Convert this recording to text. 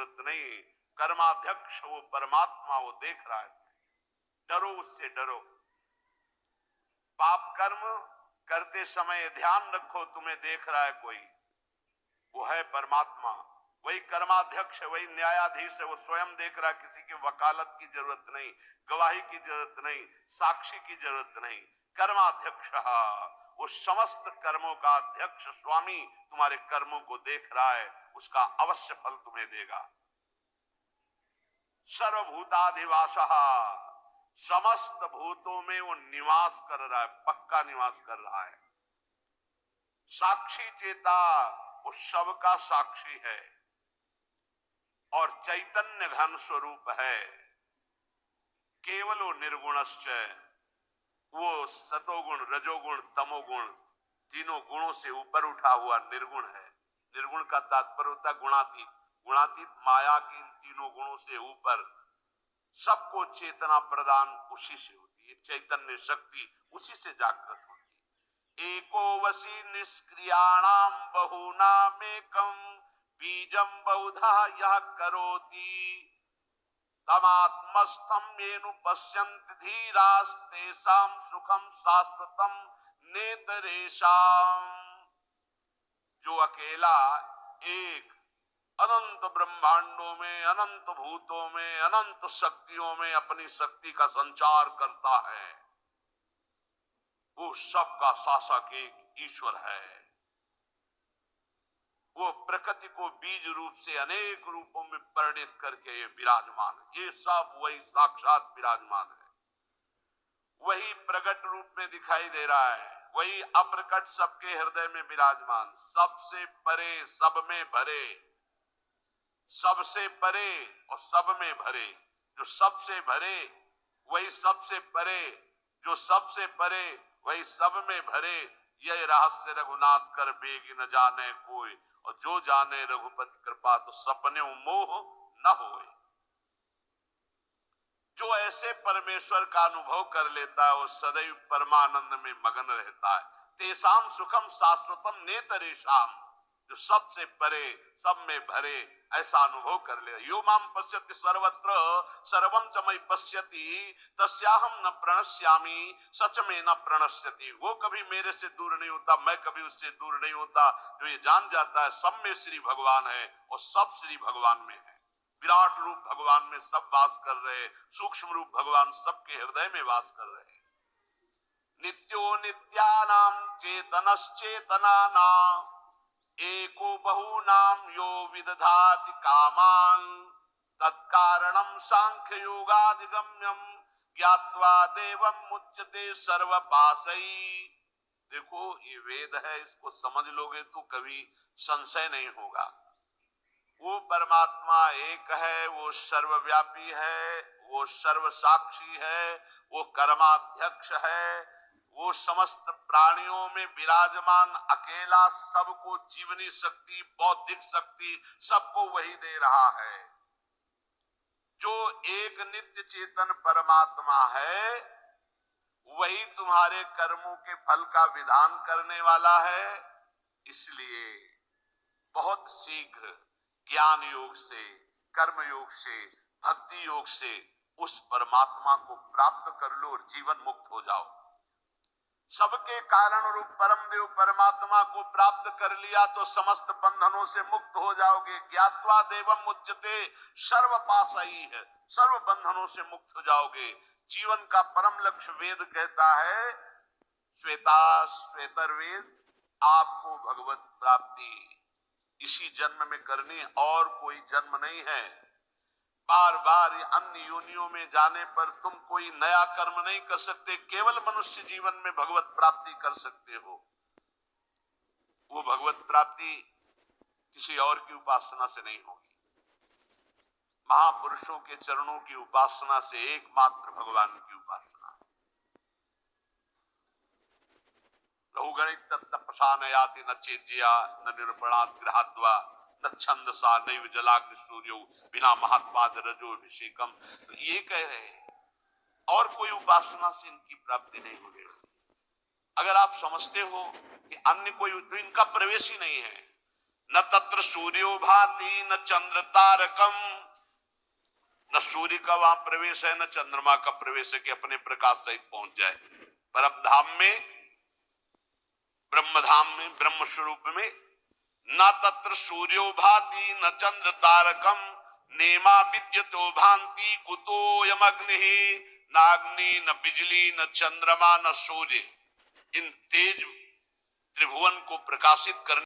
जरूरत नहीं। कर्माध्यक्ष वो परमात्मा, वो देख रहा है। डरो, उससे डरो। पाप कर्म करते समय ध्यान रखो, तुम्हें देख रहा है कोई, वो है परमात्मा। वही कर्माध्यक्ष है, वही न्यायाधीश है, वो स्वयं देख रहा है। किसी की वकालत की जरूरत नहीं, गवाही की जरूरत नहीं, साक्षी की जरूरत नहीं। कर्माध्यक्ष वो समस्त कर्मों का अध्यक्ष स्वामी तुम्हारे कर्मों को देख रहा है, उसका अवश्य फल तुम्हें देगा। सर्वभूताधिवासः, समस्त भूतों में वो निवास कर रहा है, पक्का निवास कर रहा है। साक्षी चेता, वो सबका साक्षी है और चैतन्य घन स्वरूप है। केवलो निर्गुणश्च, वो सतोगुण, रजोगुण, तमोगुण तीनों गुणों से ऊपर उठा हुआ निर्गुण है। निर्गुण का तात्पर्य होता है गुणातीत। गुणातीत माया की इन तीनों गुणों से ऊपर, सबको चेतना प्रदान उसी से होती है। चैतन्य शक्ति उसी से जागृत होती है। एको वसी निष्क्रियाणाम बहुनामेकम बीजम बहुधा यह करोति तमात्मस्थं येनु पश्यन्ति धीरास्तेषां सुखम शाश्वतम नेतरेषाम। जो अकेला एक अनंत ब्रह्मांडों में, अनंत भूतों में, अनंत शक्तियों में अपनी शक्ति का संचार करता है, वो सबका शासक एक ईश्वर है। वो प्रकृति को बीज रूप से अनेक रूपों में परिणित करके विराजमान है। ये सब वही साक्षात विराजमान है, वही प्रकट रूप में दिखाई दे रहा है, वही अप्रकट सबके हृदय में विराजमान, सबसे परे, सब में भरे, सबसे परे और सब में भरे। जो सबसे भरे वही सबसे परे, जो सबसे परे वही सब में भरे। यह रहस्य रघुनाथ कर बेगी न जाने कोई, और जो जाने रघुपति कृपा तो सपने मोह न होए। जो ऐसे परमेश्वर का अनुभव कर लेता है वो सदैव परमानंद में मगन रहता है। तेसाम सुखम शाश्वतम नेतरेषाम, जो सबसे परे, सब में भरे, ऐसा अनुभव कर ले। यो माम पश्यति सर्वत्र सर्वं च मयि पश्यति तस्याहं न प्रणश्यामि सच में न प्रणश्यति। वो कभी मेरे से दूर नहीं होता, मैं कभी उससे दूर नहीं होता। जो ये जान जाता है सब में श्री भगवान है और सब श्री भगवान में है। विराट रूप भगवान में सब वास कर रहे, सूक्ष्म रूप भगवान सबके हृदय में वास कर रहे। नित्यो नित्यानाम चेतनश्चेतनानाम एको बहुनाम यो विदधाति कामान तत्कारणम सांख्य योगाधिगम्यम ज्ञात्वा देवम मुच्यते सर्वपाशई। देखो ये वेद है, इसको समझ लोगे तो कभी संशय नहीं होगा। वो परमात्मा एक है, वो सर्वव्यापी है, वो सर्व साक्षी है, वो कर्माध्यक्ष है, वो समस्त प्राणियों में विराजमान अकेला सबको जीवनी शक्ति, बौद्धिक शक्ति सबको वही दे रहा है। जो एक नित्य चेतन परमात्मा है वही तुम्हारे कर्मों के फल का विधान करने वाला है। इसलिए बहुत शीघ्र ज्ञान योग से, कर्म योग से, भक्ति योग से उस परमात्मा को प्राप्त कर लो और जीवन मुक्त हो जाओ। सबके कारण रूप परम देव परमात्मा को प्राप्त कर लिया तो समस्त बंधनों से मुक्त हो जाओगे। ज्ञात्वा देवम मुच्यते सर्वपाशई है, सर्व बंधनों से मुक्त हो जाओगे। जीवन का परम लक्ष्य वेद कहता है, श्वेता श्वेतर वेद, आपको भगवत प्राप्ति इसी जन्म में करनी, और कोई जन्म नहीं है। बार बार अन्य योनियों में जाने पर तुम कोई नया कर्म नहीं कर सकते। केवल मनुष्य जीवन में भगवत प्राप्ति कर सकते हो। वो भगवत प्राप्ति किसी और की उपासना से नहीं होगी। महापुरुषों के चरणों की उपासना से एकमात्र भगवान की उपासना। लहुगणित तपसा याति न चेज्या न निरूपणात् गृहाद्वा न छंदसा नैव जलाग्नि सूर्यो बिना महात्माद रजोभिषेकम। तो ये कह रहे हैं और कोई उपासना से इनकी प्राप्ति नहीं होगी। अगर आप समझते हो कि अन्य कोई, तो इनका प्रवेश ही नहीं है। न तत्र सूर्यो भाति न चंद्र तारकम, न सूर्य का वहां प्रवेश है न चंद्रमा का प्रवेश है कि अपने प्रकाश सहित पहुंच जाए। पर अब धाम में, ब्रह्मधाम में, ब्रह्म स्वरूप में, न तत्र सूर्यो भाति न चंद्र तारकम नेमा विद्युतो भांति कुतोयम अग्नि, न अग्नि न बिजली न चंद्रमा न सूर्य, इन तेज त्रिभुवन को प्रकाशित करने